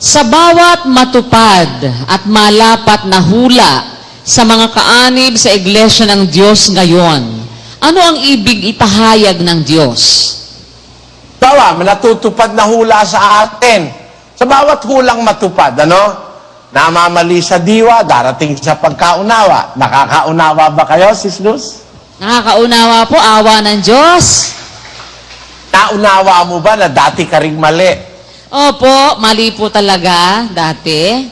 Sa bawat matupad at malapat na hula sa mga kaanib sa Iglesia ng Diyos ngayon, ano ang ibig ipahayag ng Diyos? Bawa, natutupad na hula sa atin. Sa bawat hulang matupad, namamali sa diwa, darating sa pagkaunawa. Nakakaunawa ba kayo, Sis Luz? Nakakaunawa po, awa ng Diyos. Naunawa mo ba na dati ka ring mali? Opo, mali po talaga dati.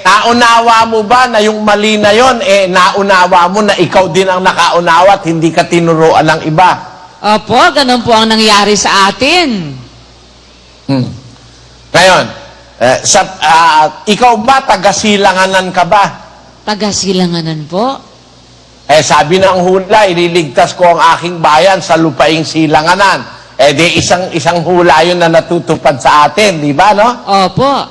Naunawa mo ba na yung mali na yon, naunawa mo na ikaw din ang nakaunawa at hindi ka tinuruan ng iba? Opo, ganun po ang nangyari sa atin. Ngayon, ikaw ba, taga-silanganan ka ba? Taga-silanganan po. Sabi ng hula, ililigtas ko ang aking bayan sa lupaing silanganan. Di isang hula yun na natutupad sa atin, di ba, no? Opo.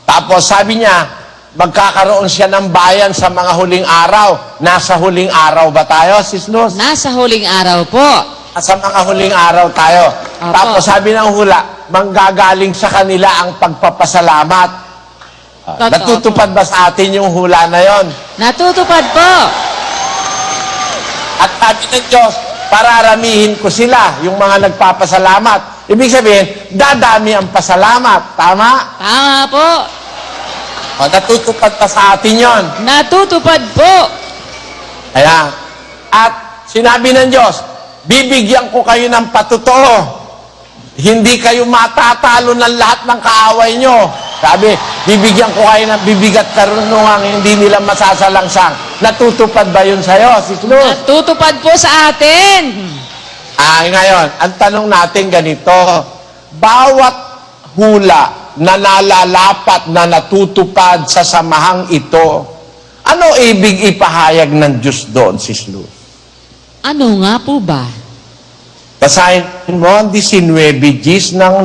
Tapos sabi niya, magkakaroon siya ng bayan sa mga huling araw. Nasa huling araw ba tayo, Sis Luz? Nasa huling araw po. Sa mga huling araw tayo. Opo. Tapos sabi ng hula, manggagaling sa kanila ang pagpapasalamat. Totoo Natutupad ba sa atin yung hula na yon? Natutupad po. At sabi ng Diyos, pararamihin ko sila, yung mga nagpapasalamat. Ibig sabihin, dadami ang pasalamat. Tama? Tama po. Natutupad pa sa atin yon. Natutupad po. Ayan. At sinabi ng Diyos, bibigyan ko kayo ng patotoo. Hindi kayo matatalo ng lahat ng kaaway nyo. Sabi, bibigyan ko kayo ng bibigat karunungang hindi nila masasalangsang. Natutupad ba yun sa'yo, Sis Luz? Natutupad po sa atin. Ngayon, ang tanong natin ganito, bawat hula na nalalapat na natutupad sa samahang ito, ano ibig ipahayag ng Diyos doon, Sis Luz? Ano nga po ba? Basahin mo ang 19 ng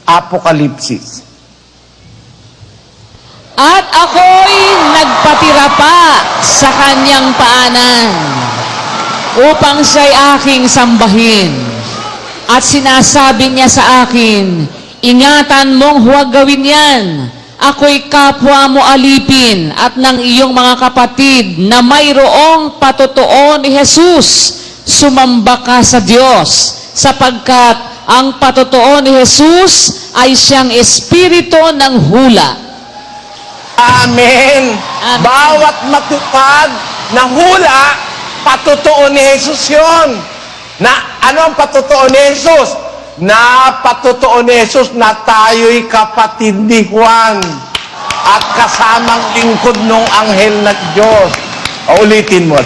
Apokalipsis. At ako'y nagpatira pa sa kanyang paanan upang siya'y aking sambahin. At sinasabi niya sa akin, ingatan mong huwag gawin yan. Ako'y kapwa mo alipin at ng iyong mga kapatid na mayroong patotoo ni Jesus. Sumamba ka sa Diyos sapagkat ang patotoo ni Jesus ay siyang espiritu ng hula. Amen. Amen. Bawat matupad na hula, patotoo ni Jesus yun. Na ano ang patotoo ni Jesus? Na patotoo ni Jesus na tayo'y kapatid ni Juan at kasamang lingkod ng anghel ng Diyos. Ulitin mo.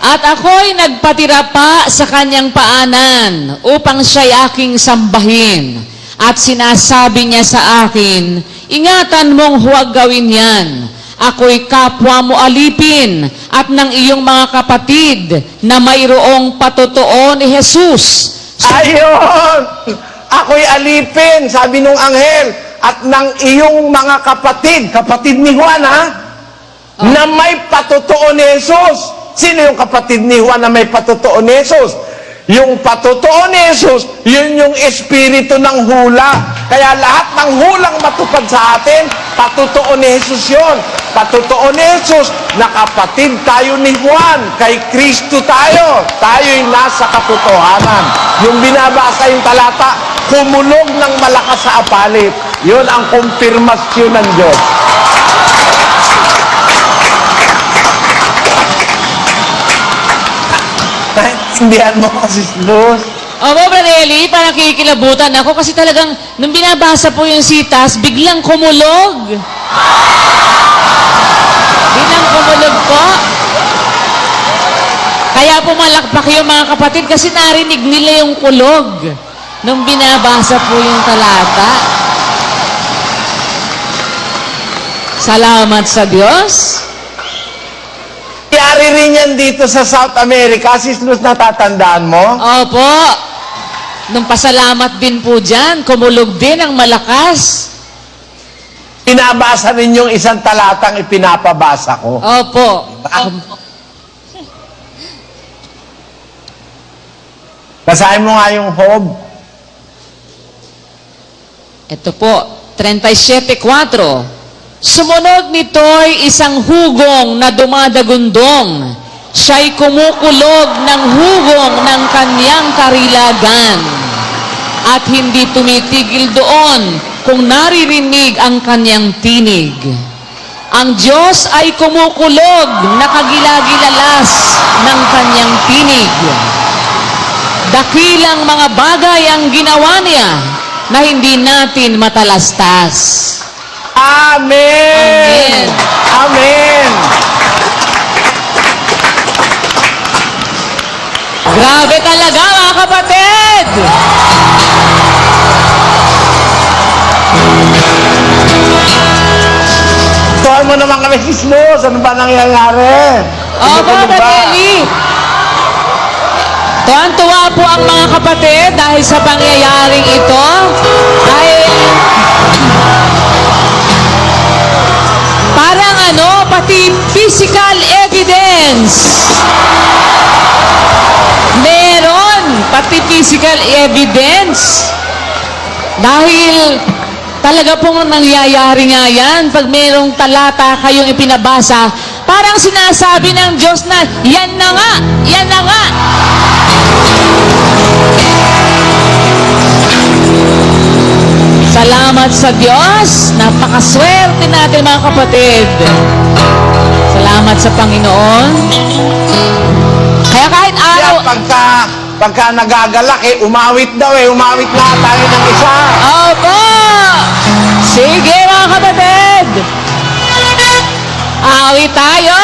At ako'y nagpatira pa sa kanyang paanan upang siya'y aking sambahin. At sinasabi niya sa akin, ingatan mong huwag gawin yan. Ako'y kapwa mo alipin at ng iyong mga kapatid na mayroong patotoo ni Jesus. Ayon! Ako'y alipin, sabi nung anghel, at ng iyong mga kapatid ni Juan, na may patotoo ni Jesus. Sino yung kapatid ni Juan na may patotoo ni Jesus? Yung patotoo ni Jesus, yun yung espiritu ng hula. Kaya lahat ng hulang matupad sa atin, patotoo ni Jesus yun. Patotoo ni Jesus na kapatid tayo ni Juan. Kay Kristo tayo. Tayo'y nasa katotohanan. Yung binabasa yung talata, kumulog ng malakas sa apalit. Yun ang kumpirmasyon ng Diyos. Naintindihan mo kasi, Luz. Opo, Brother Eli, parang kikilabutan ako kasi talagang nung binabasa po yung sitas, biglang kumulog. Biglang kumulog po. Kaya pumalakpak yung mga kapatid kasi narinig nila yung kulog nung binabasa po yung talata. Salamat sa Diyos. Nangyari rin yan dito sa South America. Sis Luz, natatandaan mo? Opo. Nung pasalamat din po dyan, kumulog din ang malakas. Pinabasa rin yung isang talatang ipinapabasa ko. Opo. Basahin mo nga yung Job. Ito po, 37:4. Sumunod nito'y isang hugong na dumadagundong. Siya'y kumukulog ng hugong ng kanyang karilagan. At hindi tumitigil doon kung naririnig ang kanyang tinig. Ang Diyos ay kumukulog na kagilagilalas ng kanyang tinig. Dakilang mga bagay ang ginawa niya na hindi natin matalastas. Amen! Amen! Grabe talaga mga kapatid! Tuhan mo naman kami, Sismos. Ano ba nangyayari? O, Ano ba? Brother Eli, tuwan-tuwa po ang mga kapatid dahil sa pangyayaring ito. Dahil parang pati physical evidence. Meron, pati physical evidence. Dahil talaga pong nangyayari nga yan. Pag merong talata kayong ipinabasa, parang sinasabi ng Diyos na, yan na nga, yan na nga. Salamat sa Diyos. Napakaswerte natin mga kapatid. Salamat sa Panginoon. Kaya kahit araw... Kaya pagka nagagalak, umawit daw umawit na tayo ng isa. Opo! Sige mga kapatid! Awit tayo!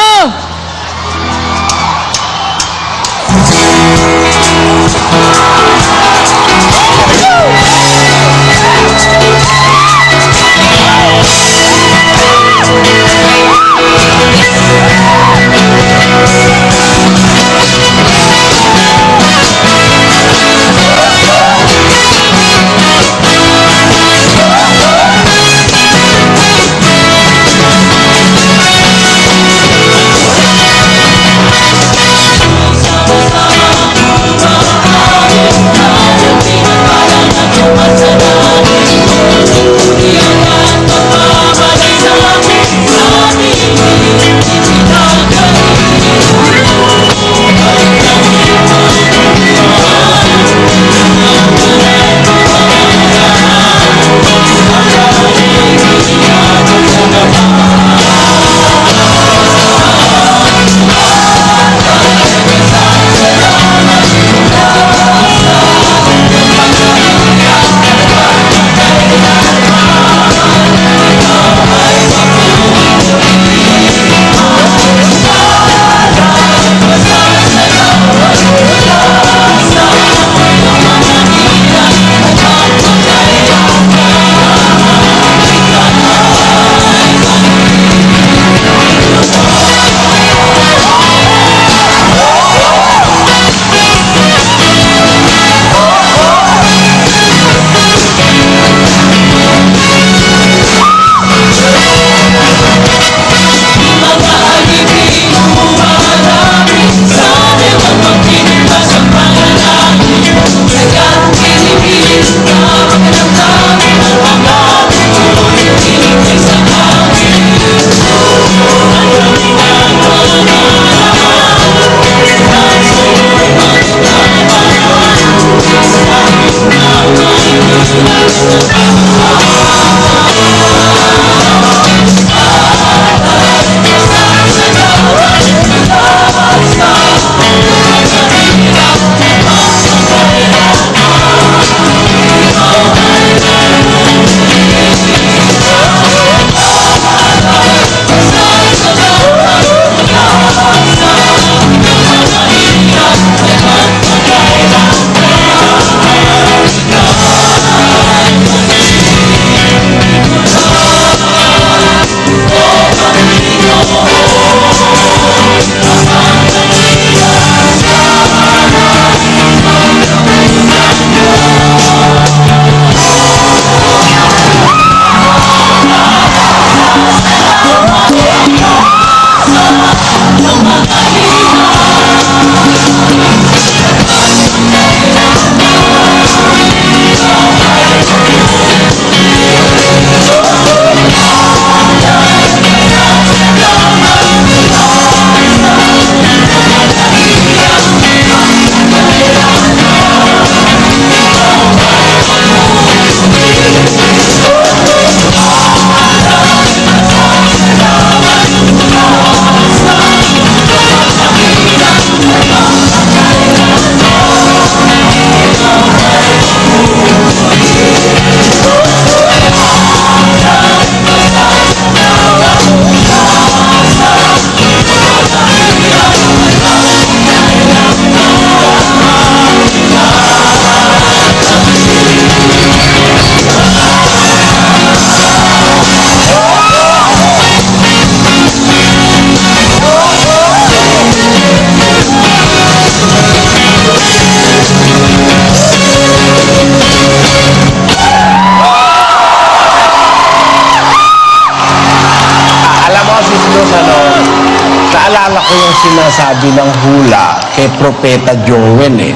yung sinasabi ng hula kay Propeta Joel eh.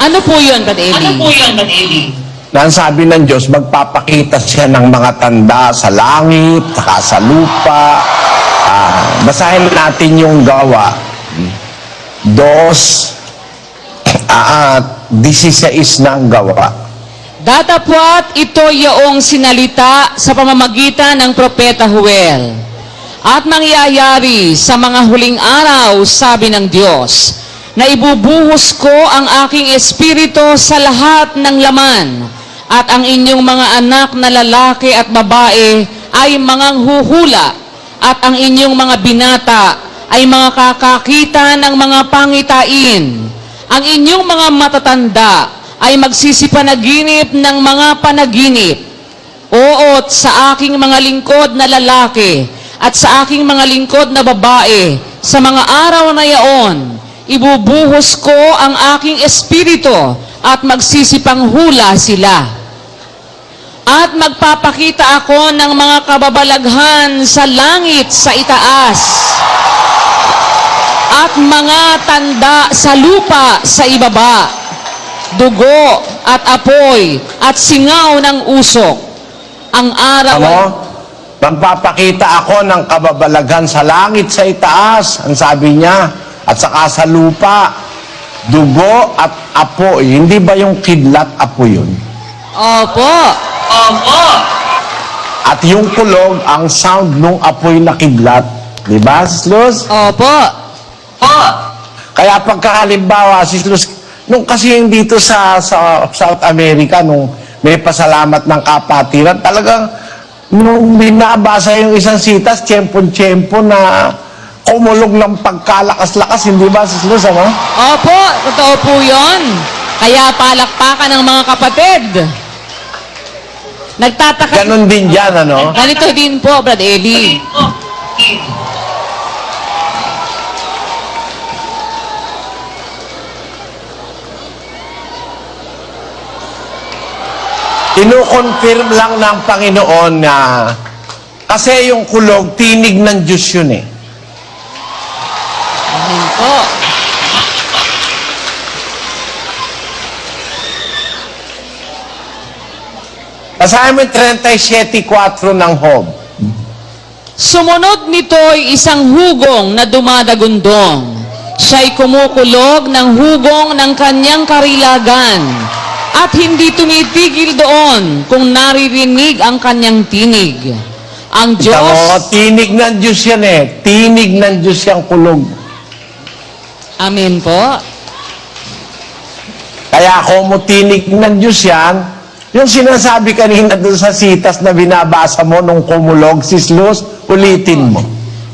Ano po yun, Brad Eli? Na ang sabi ng Diyos, magpapakita siya ng mga tanda sa langit, saka sa lupa. Basahin natin yung gawa. 16 na ang gawa. Datapwat ito yaong sinalita sa pamamagitan ng Propeta Joel. At mangyayari sa mga huling araw, sabi ng Diyos, na ibubuhos ko ang aking espiritu sa lahat ng laman, at ang inyong mga anak na lalaki at babae ay manganghuhula, at ang inyong mga binata ay mga kakakita ng mga pangitain. Ang inyong mga matatanda ay magsisipanaginip ng mga panaginip. Oot sa aking mga lingkod na lalaki at sa aking mga lingkod na babae, sa mga araw na yaon, ibubuhos ko ang aking espiritu at magsisipanghula sila. At magpapakita ako ng mga kababalaghan sa langit sa itaas, at mga tanda sa lupa sa ibaba, dugo at apoy at singaw ng usok. Ang araw Ano? Magpapakita ako ng kababalaghan sa langit sa itaas, ang sabi niya, at saka sa lupa, dugo at apoy. Hindi ba yung kidlat apoy yun? Opo. At yung kulog, ang sound nung apoy na kidlat. Di ba, Sis Luz? Opo. Kaya pagkahalimbawa, Sis Luz, nung kasi yung dito sa South America, nung may pasalamat ng kapatiran, talagang nung binabasa yung isang sitas, tiyempo-tiyempo na kumulog ng pagkalakas-lakas, hindi ba, Sis Luz, ano? Opo, totoo po yun. Kaya palakpakan ng mga kapatid. Nagtataka. Ganon din dyan, ano? Ganito din po, Brad Eli. Kinukonfirm lang ng Panginoon na kasi yung kulog, tinig ng Diyos yun eh. Amen po. Basahin mo yung 37:4 ng Job. Sumunod nito'y isang hugong na dumadagundong. Siya'y kumukulog ng hugong ng kanyang karilagan, at hindi tumitigil doon kung naririnig ang kanyang tinig. Ang Tamo, Diyos, tinig ng Diyos yan eh. Tinig ng Diyos yung kulog. amen po. Kaya kung mo tinig ng Diyos yan, yung sinasabi kanina doon sa sitas na binabasa mo nung kumulog, Sis Luz, ulitin mo.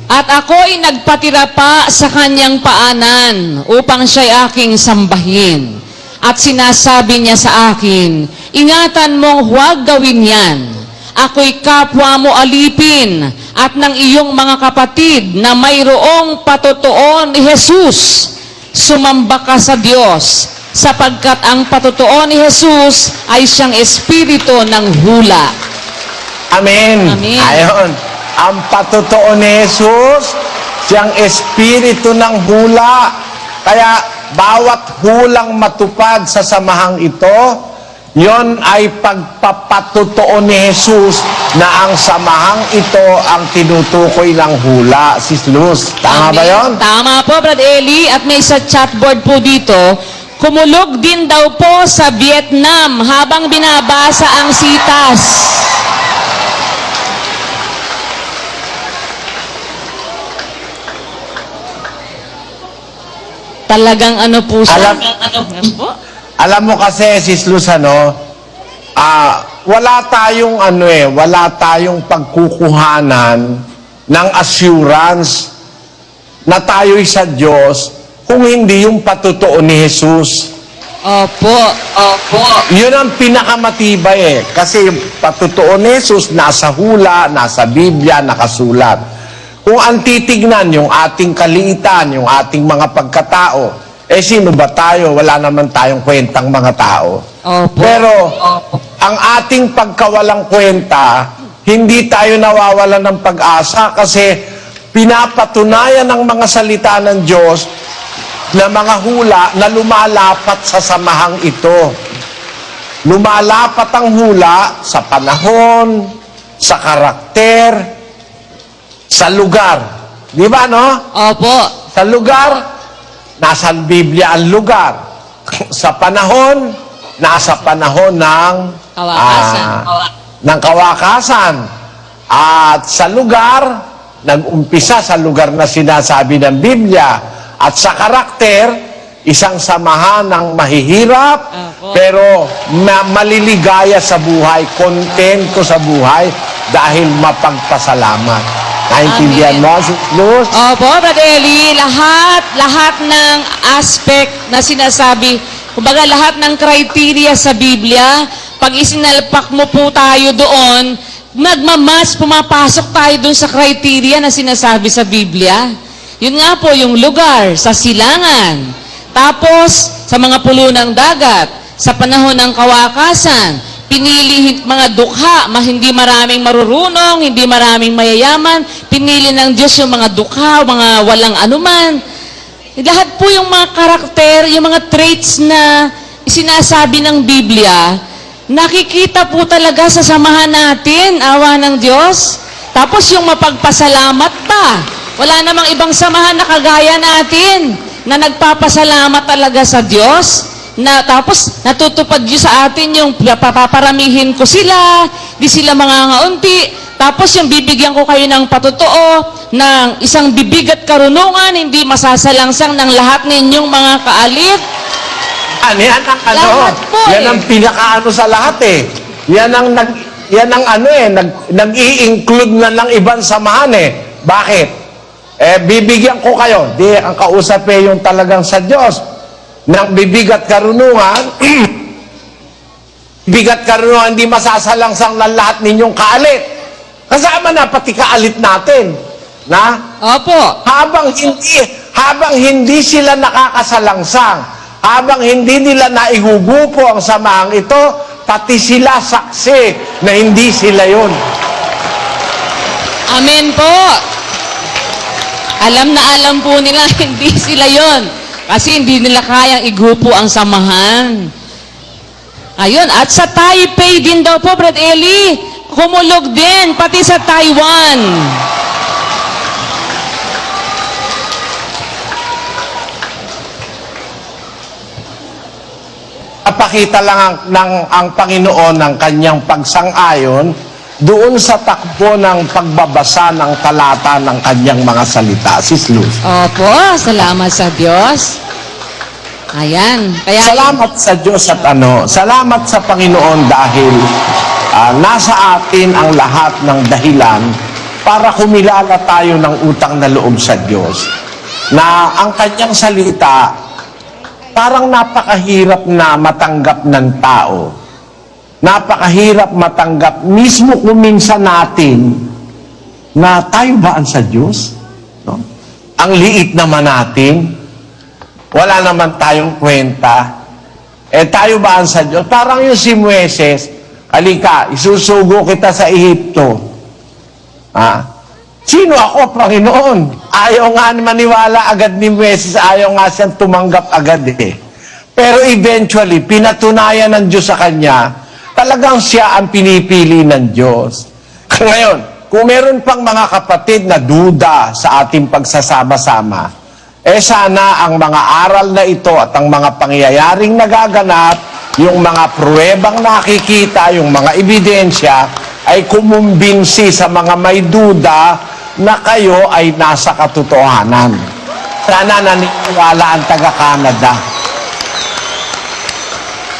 At ako'y nagpatira pa sa kanyang paanan upang siya'y aking sambahin. At sinasabi niya sa akin, ingatan mong huwag gawin yan. Ako'y kapwa mo alipin at ng iyong mga kapatid na mayroong patutuon ni Jesus. Sumamba ka sa Diyos, sapagkat ang patutuon ni Jesus ay siyang espiritu ng hula. Amen. Amen. Ayon. Ang patutuo ni Jesus, siyang espiritu ng hula. Kaya bawat hulang matupad sa samahang ito, yon ay pagpapatutuo ni Jesus na ang samahang ito ang tinutukoy ng hula. Sis Luz, tama ba yon? Tama po, Brad Eli. At may sa chatboard po dito, kumulog din daw po sa Vietnam habang binabasa ang sitas. Talagang ano po siya? Ano po? Alam mo kasi, Sis Luz, wala tayong pagkukuhanan ng assurance na tayo'y sa Diyos kung hindi yung patutuo ni Jesus. Opo. Yun ang pinakamatibay eh. Kasi yung patutuo ni Jesus nasa hula, nasa Biblia, nakasulat. Kung ang titignan yung ating kaliitan, yung ating mga pagkatao, sino ba tayo? Wala naman tayong kwentang mga tao. Opo. Pero, ang ating pagkawalang kwenta, hindi tayo nawawalan ng pag-asa kasi pinapatunayan ng mga salita ng Diyos na mga hula na lumalapat sa samahang ito. Lumalapat ang hula sa panahon, sa karakter, sa lugar. Di ba, no? Opo. Sa lugar, nasa Biblia ang lugar. Sa panahon, nasa panahon ng Kawakasan. ng kawakasan. At sa lugar, nag-umpisa sa lugar na sinasabi ng Biblia. At sa karakter, isang samahan ng mahihirap, Opo. pero maliligaya sa buhay, kontento sa buhay, dahil mapagpasalamat. Naintindihan Amen. mo, Luz? Opo, Brother Eli, lahat ng aspect na sinasabi, kumbaga lahat ng criteria sa Biblia, pag isinalpak mo po tayo doon, nagmamas, pumapasok tayo doon sa criteria na sinasabi sa Biblia. Yun nga po, yung lugar, sa silangan, tapos sa mga pulo ng dagat, sa panahon ng kawakasan, pinili mga dukha, hindi maraming marurunong, hindi maraming mayayaman, pinili ng Diyos yung mga dukha, mga walang anuman. Lahat po yung mga karakter, yung mga traits na sinasabi ng Biblia, nakikita po talaga sa samahan natin, awa ng Diyos. Tapos yung mapagpasalamat pa. Wala namang ibang samahan na kagaya natin na nagpapasalamat talaga sa Diyos. Na tapos natutupad Diyos sa atin yung papaparamihin ko sila, di sila mangangaunti. Tapos yung bibigyan ko kayo ng patotoo ng isang bibig at karunungan, hindi masasalangsang ng lahat ninyong mga kaalit. Yan ang ano, Lahat po, yan ang pinakaano sa lahat eh. Yan ang nag-i-include na ng ibang samahan eh. Bakit? Bibigyan ko kayo. Di, ang kausap yung talagang sa Diyos. Nang bibigat karunungan, bigat karunungan, hindi masasalangsang ng lahat ninyong kaalit. Kasama na pati kaalit natin. Na? Opo. Habang hindi sila nakakasalangsang, habang hindi nila naigugupo ang samahang ito, pati sila saksi na hindi sila yun. Amen po. Alam na alam po nila, hindi sila yon. Kasi hindi nila kayang igupo ang samahan. Ayun, at sa Taipei din daw po, Brad Eli, humulog din, pati sa Taiwan. Napakita lang ang Panginoon ng kanyang pagsang-ayon doon sa takbo ng pagbabasa ng talata ng kanyang mga salita. Sis Luz. Opo, salamat sa Diyos. Ayan. Kaya, Salamat sa Diyos at salamat sa Panginoon dahil nasa atin ang lahat ng dahilan para kumilala tayo ng utang na loob sa Diyos. Na ang kanyang salita parang napakahirap na matanggap ng tao. Napakahirap matanggap mismo kung minsan natin na tayo ba ang sa Diyos? No? Ang liit naman natin. Wala naman tayong kwenta. Tayo ba ang sa Diyos? Parang yung si Moises, halika, isusugo kita sa Ehipto. Sino ako, Panginoon? Ayaw nga maniwala agad ni Moises, ayaw nga siyang tumanggap agad eh. Pero eventually, pinatunayan ng Diyos sa kanya, talagang siya ang pinipili ng Diyos. Ngayon, kung meron pang mga kapatid na duda sa ating pagsasama-sama, sana ang mga aral na ito at ang mga pangyayaring nagaganap, yung mga pruwebang nakikita, yung mga ebidensya, ay kumumbinsi sa mga may duda na kayo ay nasa katotohanan. Sana naniniwala ang taga-Canada.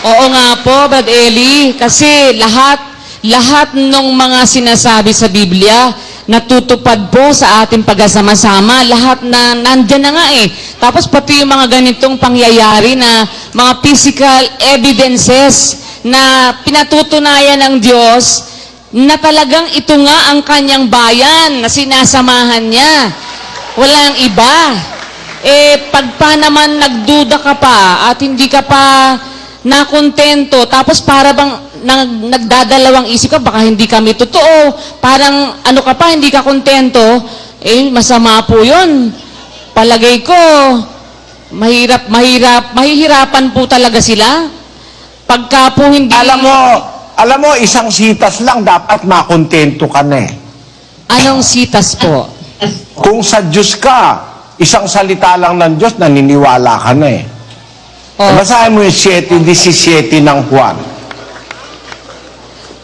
oo nga po, Brad Eli, kasi lahat ng mga sinasabi sa Biblia, natutupad po sa ating pagkasama-sama. Lahat na nandyan na nga eh. Tapos pati yung mga ganitong pangyayari na mga physical evidences na pinatutunayan ng Diyos na talagang ito nga ang kanyang bayan na sinasamahan niya. Walang iba. Pagpa naman nagduda ka pa at hindi ka pa nakontento, tapos para bang nagdadalawang isip ka, baka hindi kami totoo, parang ano ka pa, hindi ka kontento, masama po yun. Palagay ko, mahihirapan po talaga sila. Pagka po hindi... Alam mo, isang sitas lang, dapat makontento ka na eh. Anong sitas po? Kung sa Diyos ka, isang salita lang ng Diyos, naniniwala ka na eh. Oh. Basahin mo yung 7:17 ng Juan.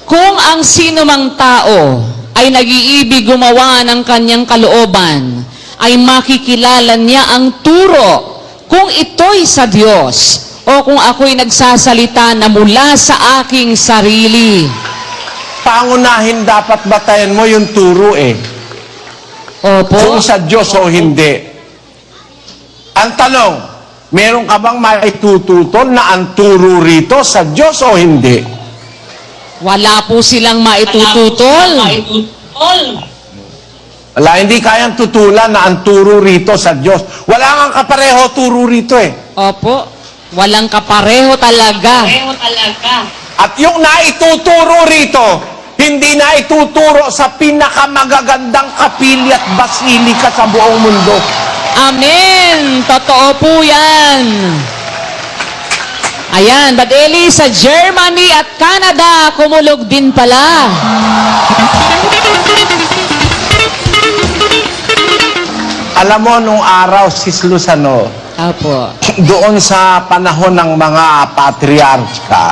Kung ang sinumang tao ay nag-iibig gumawa ng kanyang kalooban, ay makikilala niya ang turo kung ito'y sa Diyos o kung ako'y nagsasalita na mula sa aking sarili. Pangunahin dapat batayan mo yung turo eh. Opo. Kung sa Diyos o hindi. Ang tanong, meron ka bang maitututol na ang turo rito sa Diyos o hindi? Wala po silang maitututol. Wala, hindi kayang tutulan na ang turo rito sa Diyos. Wala nga kapareho turo rito eh. Opo. Walang kapareho talaga. At yung naituturo rito, hindi naituturo sa pinakamagagandang kapili at basilika sa buong mundo. Amen! Totoo po yan. Ayan, Badeli, sa Germany at Canada, kumulog din pala. Alam mo, nung araw, Sis Luzano, Opo. doon sa panahon ng mga patriarcha,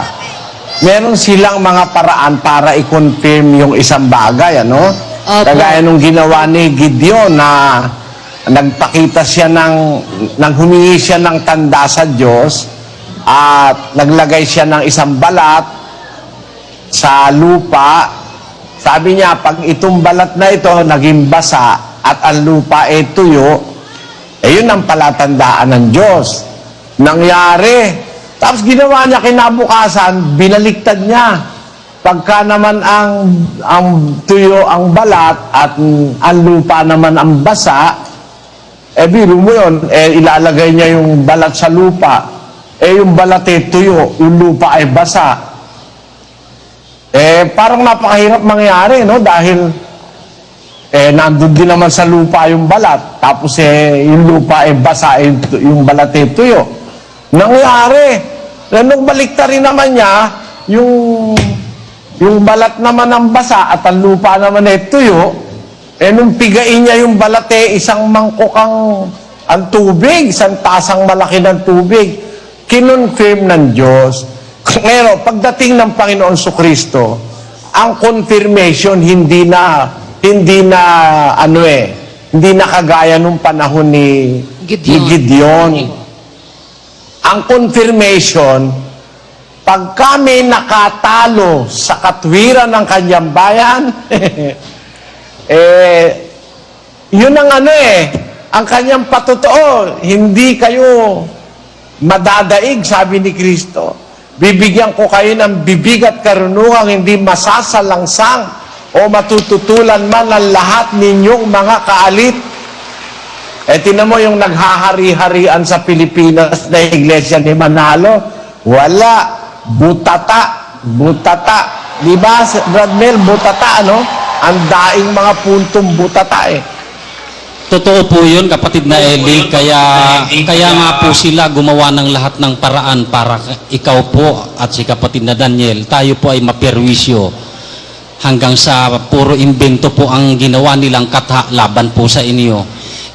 meron silang mga paraan para i-confirm yung isang bagay, ano? Opo. Kagaya nung ginawa ni Gideon na nagpakita siya humingi siya ng tanda sa Diyos at naglagay siya ng isang balat sa lupa. Sabi niya, pag itong balat na ito naging basa at ang lupa ay tuyo, yun ang palatandaan ng Diyos. Nangyari. Tapos ginawa niya kinabukasan, binaliktad niya. Pagka naman ang tuyo ang balat at ang lupa naman ang basa, biro mo yun, ilalagay niya yung balat sa lupa. Yung balat ay tuyo, yung lupa ay basa. Parang napakahirap mangyari, no? Dahil nandun din naman sa lupa yung balat. Tapos yung lupa ay basa, yung balat ay tuyo. Nangyari. Nung baliktarin naman niya, yung balat naman ang basa at ang lupa naman ay tuyo, nung pigain niya yung balat isang mangkok ang tubig, isang tasang malaki ng tubig. Kinonfirm ng Diyos. Ngayon, pagdating ng Panginoon Kristo, ang confirmation hindi na kagaya nung panahon ni Gideon. Ang confirmation, pag kami nakatalo sa katwiran ng kanyang bayan, yun ang ang kanyang patotoo, hindi kayo madadaig, sabi ni Kristo. Bibigyan ko kayo ng bibig at karunungang hindi masasalangsang o matututulan man ang lahat ninyong mga kaalit. Tinan mo yung naghahari-harian sa Pilipinas na iglesia ni Manalo. Wala. Butata. Di ba, Brad Mel, butata, ano? Ang daing mga puntong butata Totoo po yun, kapatid na Eli. Kaya nga po sila gumawa ng lahat ng paraan para ikaw po at si kapatid na Daniel, tayo po ay maperwisyo hanggang sa puro imbento po ang ginawa nilang katha laban po sa inyo.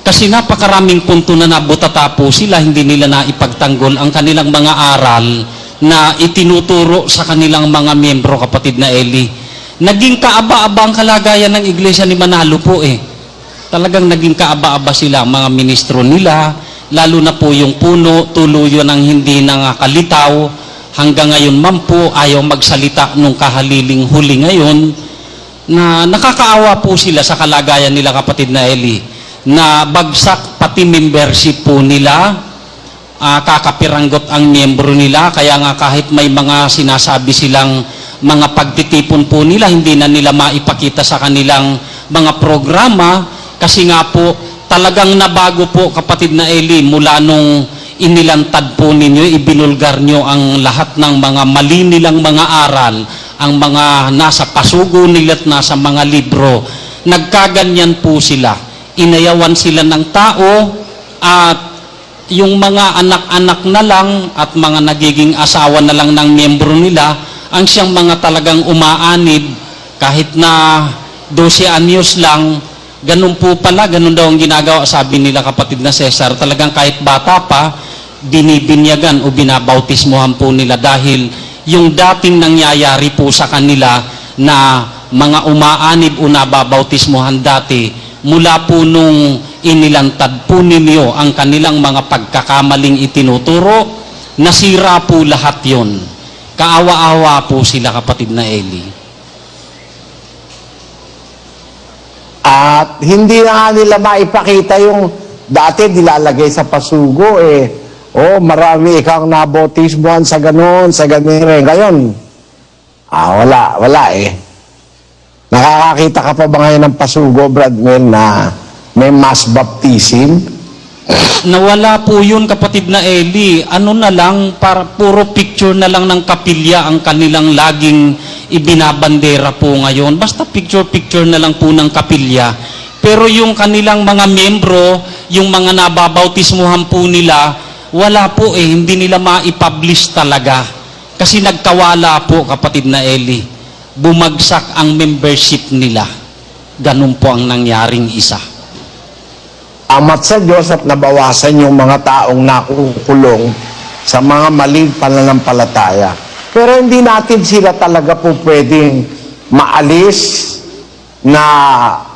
Kasi napakaraming punto na nabutata po sila, hindi nila na ipagtanggol ang kanilang mga aral na itinuturo sa kanilang mga miyembro, kapatid na Eli. Naging kaaba-aba ang kalagayan ng iglesia ni Manalo po Talagang naging kaaba-aba sila, mga ministro nila, lalo na po yung puno, tuluyo ng hindi nangakalitaw. Hanggang ngayon man po, ayaw magsalita nung kahaliling huli ngayon, na nakakaawa po sila sa kalagayan nila, kapatid na Eli, na bagsak pati membership po nila, kakapiranggot ang miyembro nila, kaya nga kahit may mga sinasabi silang mga pagtitipon po nila, hindi na nila maipakita sa kanilang mga programa, kasi nga po, talagang nabago po, kapatid na Eli, mula nung inilantad po ninyo, ibinulgar nyo ang lahat ng mga mali nilang mga aral, ang mga nasa pasugo nila at nasa mga libro. Nagkaganyan po sila. inayawan sila ng tao at yung mga anak-anak na lang at mga nagiging asawa na lang ng miyembro nila ang siyang mga talagang umaanib kahit na 12 anyos lang. Ganun po pala, ganun daw ang ginagawa, sabi nila kapatid na Cesar, talagang kahit bata pa, binibinyagan o binabautismohan po nila dahil yung dating nangyayari po sa kanila na mga umaanib o nababautismohan dati, mula po nung inilantad po ninyo ang kanilang mga pagkakamaling itinuturo, nasira po lahat yon. Kaawa-awa po sila kapatid na Eli. At hindi na nga nila maipakita yung dati nilalagay sa pasugo marami ikang nabautismohan sa ganun, sa ganun. Ngayon, wala eh. Nakakakita ka pa ba ngayon ng pasugo, Bradwell, na may mass baptism? Nawala po yun kapatid na Eli. Ano na lang, para puro picture na lang ng kapilya ang kanilang laging ibinabandera po ngayon. Basta picture na lang po ng kapilya. Pero yung kanilang mga miyembro, yung mga nababautismuhan po nila, wala po hindi nila maipublish talaga. Kasi nagkawala po kapatid na Eli. Bumagsak ang membership nila. Ganun po ang nangyaring isa. Amat sa Diyos at nabawasan yung mga taong nakukulong sa mga maling pananampalataya. Pero hindi natin sila talaga po pwedeng maalis na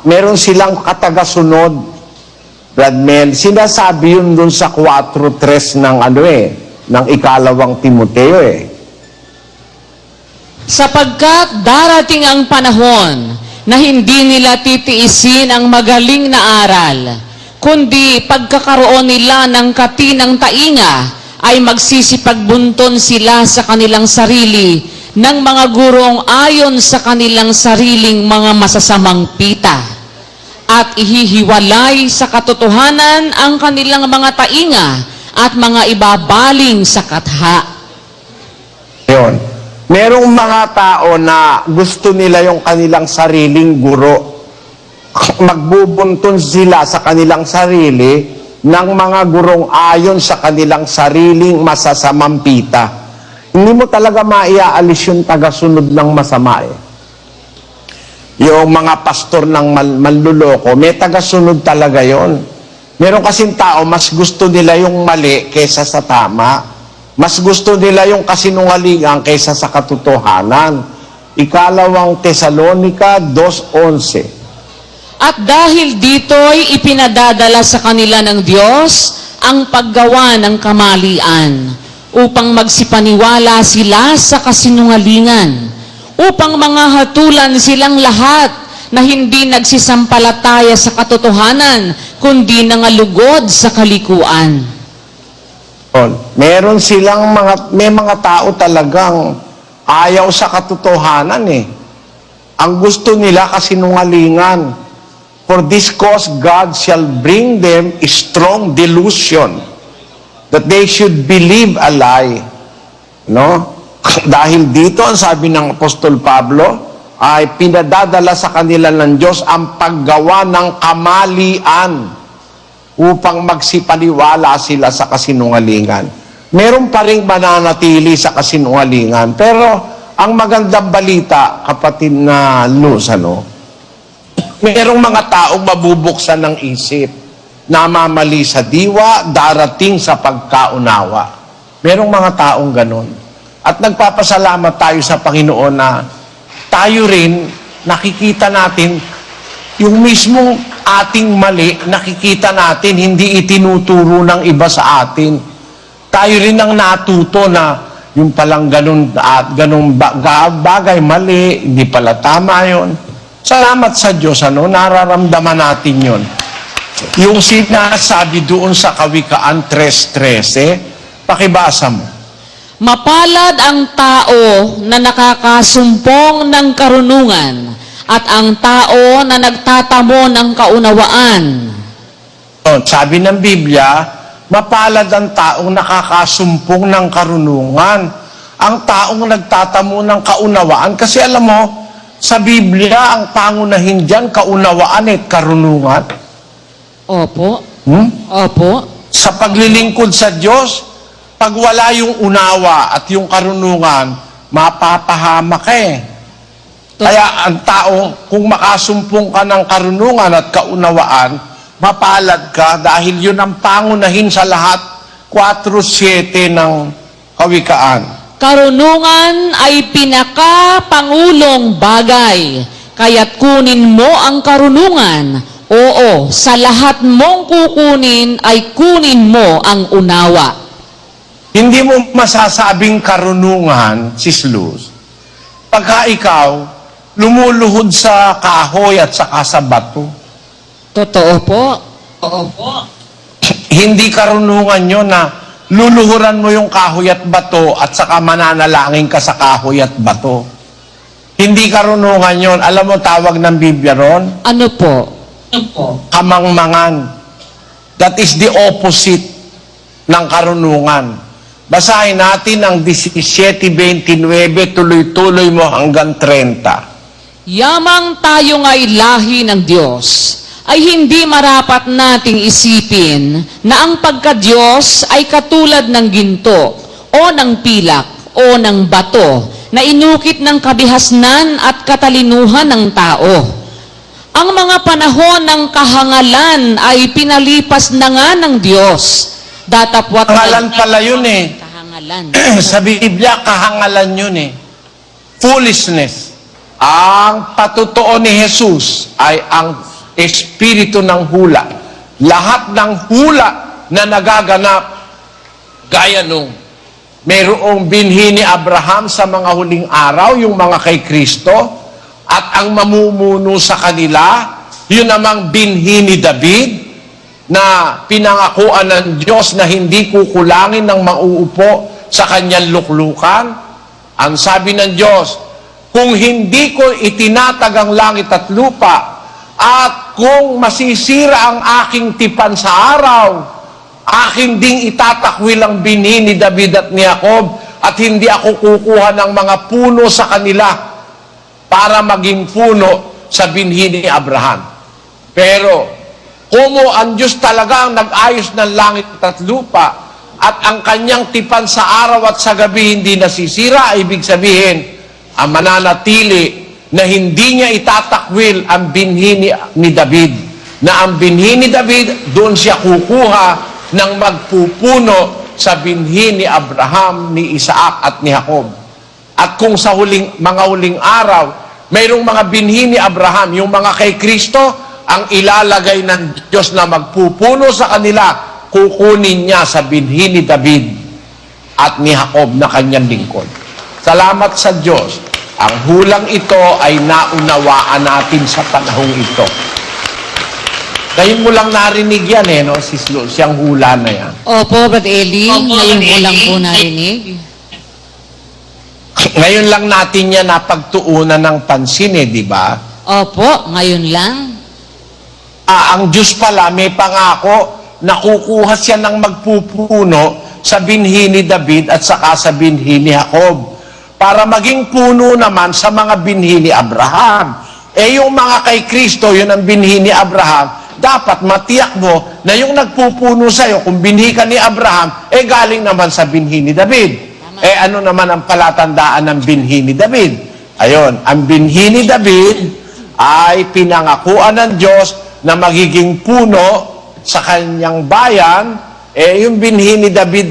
meron silang katagasunod. Bradmel, sinasabi yun dun sa 4:3 ng ng ikalawang Timoteo Sapagkat darating ang panahon na hindi nila titiisin ang magaling na aral, kundi pagkakaroon nila ng katinang tainga ay magsisipagbunton sila sa kanilang sarili ng mga gurong ayon sa kanilang sariling mga masasamang pita at ihihiwalay sa katotohanan ang kanilang mga tainga at mga ibabaling sa katha. Yun. Merong mga tao na gusto nila yung kanilang sariling guro. Magbubuntun sila sa kanilang sarili ng mga gurong ayon sa kanilang sariling masasamang pita. Hindi mo talaga maiaalis yung tagasunod ng masama Yung mga pastor ng manluloko, may tagasunod talaga yon. Meron kasing tao, mas gusto nila yung mali kaysa sa tama. Mas gusto nila yung kasinungalingan kaysa sa katotohanan. Ikalawang Tesalonica 2:11. At dahil dito'y ipinadadala sa kanila ng Diyos ang paggawa ng kamalian upang magsipaniwala sila sa kasinungalingan, upang mga hatulan silang lahat na hindi nagsisampalataya sa katotohanan, kundi nangalugod sa kalikuan. Meron silang may mga tao talagang ayaw sa katotohanan Ang gusto nila kasinungalingan. For this cause, God shall bring them a strong delusion that they should believe a lie. No? Dahil dito, ang sabi ng Apostol Pablo, ay pinadadala sa kanila ng Diyos ang paggawa ng kamalian upang magsipaniwala sila sa kasinungalingan. Meron pa rin mananatili sa kasinungalingan. Pero, ang magandang balita, kapatid na Luz, merong mga taong mabubuksan ng isip, namamali sa diwa, darating sa pagkaunawa. Merong mga taong ganon. At nagpapasalamat tayo sa Panginoon na tayo rin, nakikita natin, yung mismong ating mali, nakikita natin, hindi itinuturo ng iba sa atin. Tayo rin ang natuto na yung palang ganun at ganung bagay, mali, hindi pala tama yun. Salamat sa Diyos, nararamdaman natin yun. Yung sinasabi doon sa Kawikaan 3:13, pakibasa mo. Mapalad ang tao na nakakasumpong ng karunungan at ang tao na nagtatamo ng kaunawaan. Sabi ng Biblia, mapalad ang taong nakakasumpong ng karunungan. Ang taong nagtatamo ng kaunawaan. Kasi alam mo, sa Biblia, ang pangunahin dyan, kaunawaan at karunungan. Opo. Hmm? Opo. Sa paglilingkod sa Diyos, pag wala yung unawa at yung karunungan, mapapahama ka eh. Kaya ang tao, kung makasumpong ka ng karunungan at kaunawaan, mapalad ka dahil yun ang pangunahin sa lahat, 4:7 ng Kawikaan. Karunungan ay pinakapangulong bagay, kaya't kunin mo ang karunungan. Oo, sa lahat mong kukunin ay kunin mo ang unawa. Hindi mo masasabing karunungan, Sis Luz, pagka ikaw lumuluhod sa kahoy at saka sa bato. Totoo po. Opo. Hindi karunungan yun na luluhuran mo yung kahoy at bato at saka mananalangin ka sa kahoy at bato. Hindi karunungan yun. Alam mo tawag ng Biblia ron? Ano po? Kamangmangan. That is the opposite ng karunungan. Basahin natin ang 17:29, tuloy-tuloy mo hanggang 30. Yamang tayo nga'y lahi ng Diyos, ay hindi marapat nating isipin na ang pagka-Diyos ay katulad ng ginto o ng pilak o ng bato na inukit ng kabihasnan at katalinuhan ng tao. Ang mga panahon ng kahangalan ay pinalipas na nga ng Diyos. Datapwat Kahangalan pala yun eh. Kahangalan. Sa Biblia, kahangalan yun eh. Foolishness. Ang patutuo ni Jesus ay ang espiritu ng hula. Lahat ng hula na nagaganap, gaya nung mayroong binhi ni Abraham sa mga huling araw, yung mga kay Kristo, at ang mamumuno sa kanila, yun namang binhi ni David, na pinangakuan ng Diyos na hindi kukulangin ng mauupo sa kanyang luklukan. Ang sabi ng Diyos, kung hindi ko itinatag ang langit at lupa, at kung masisira ang aking tipan sa araw, aking ding itatakwil ang binhi ni David at ni Jacob, at hindi ako kukuha ng mga puno sa kanila para maging puno sa binhi ni Abraham. Pero, kung ang Diyos talaga ang nag-ayos ng langit at lupa, at ang kanyang tipan sa araw at sa gabi hindi nasisira, ibig sabihin, ang mananatili na hindi niya itatakwil ang binhi ni David. Na ang binhi ni David, doon siya kukuha ng magpupuno sa binhi ni Abraham, ni Isaac at ni Jacob. At kung sa mga huling araw, mayroong mga binhi ni Abraham, yung mga kay Kristo, ang ilalagay ng Diyos na magpupuno sa kanila, kukunin niya sa binhi ni David at ni Jacob na kanyang lingkod. Salamat sa Diyos. Ang hulang ito ay naunawaan natin sa panahong ito. Ngayon mo lang narinig yan no, Sis Luz, siyang hula na yan. Opo, Brad Eli, ngayon ko lang po narinig. Ngayon lang natin yan napagtuunan ng pansin di ba? Opo, ngayon lang. Ang Diyos pala may pangako na kukuha siya ng magpupuno sa binhi ni David at saka sa binhi ni Jacob, para maging puno naman sa mga binhi ni Abraham. Yung mga kay Kristo, yun ang binhi ni Abraham, dapat matiyak mo na yung nagpupuno sa'yo, kung binhi ka ni Abraham, galing naman sa binhi ni David. Ano naman ang palatandaan ng binhi ni David? Ayon, ang binhi ni David ay pinangakuan ng Diyos na magiging puno sa kanyang bayan. Yung binhi ni David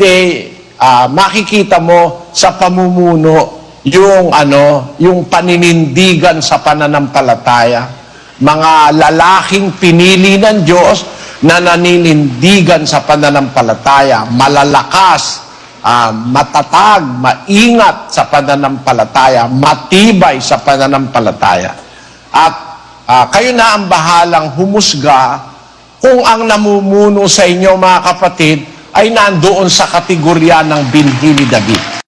makikita mo sa pamumuno yung paninindigan sa pananampalataya. Mga lalaking pinili ng Diyos na naninindigan sa pananampalataya, malalakas, matatag, maingat sa pananampalataya, matibay sa pananampalataya. At kayo na ang bahalang humusga kung ang namumuno sa inyo, mga kapatid, ay nandoon sa kategorya ng binhi ni David.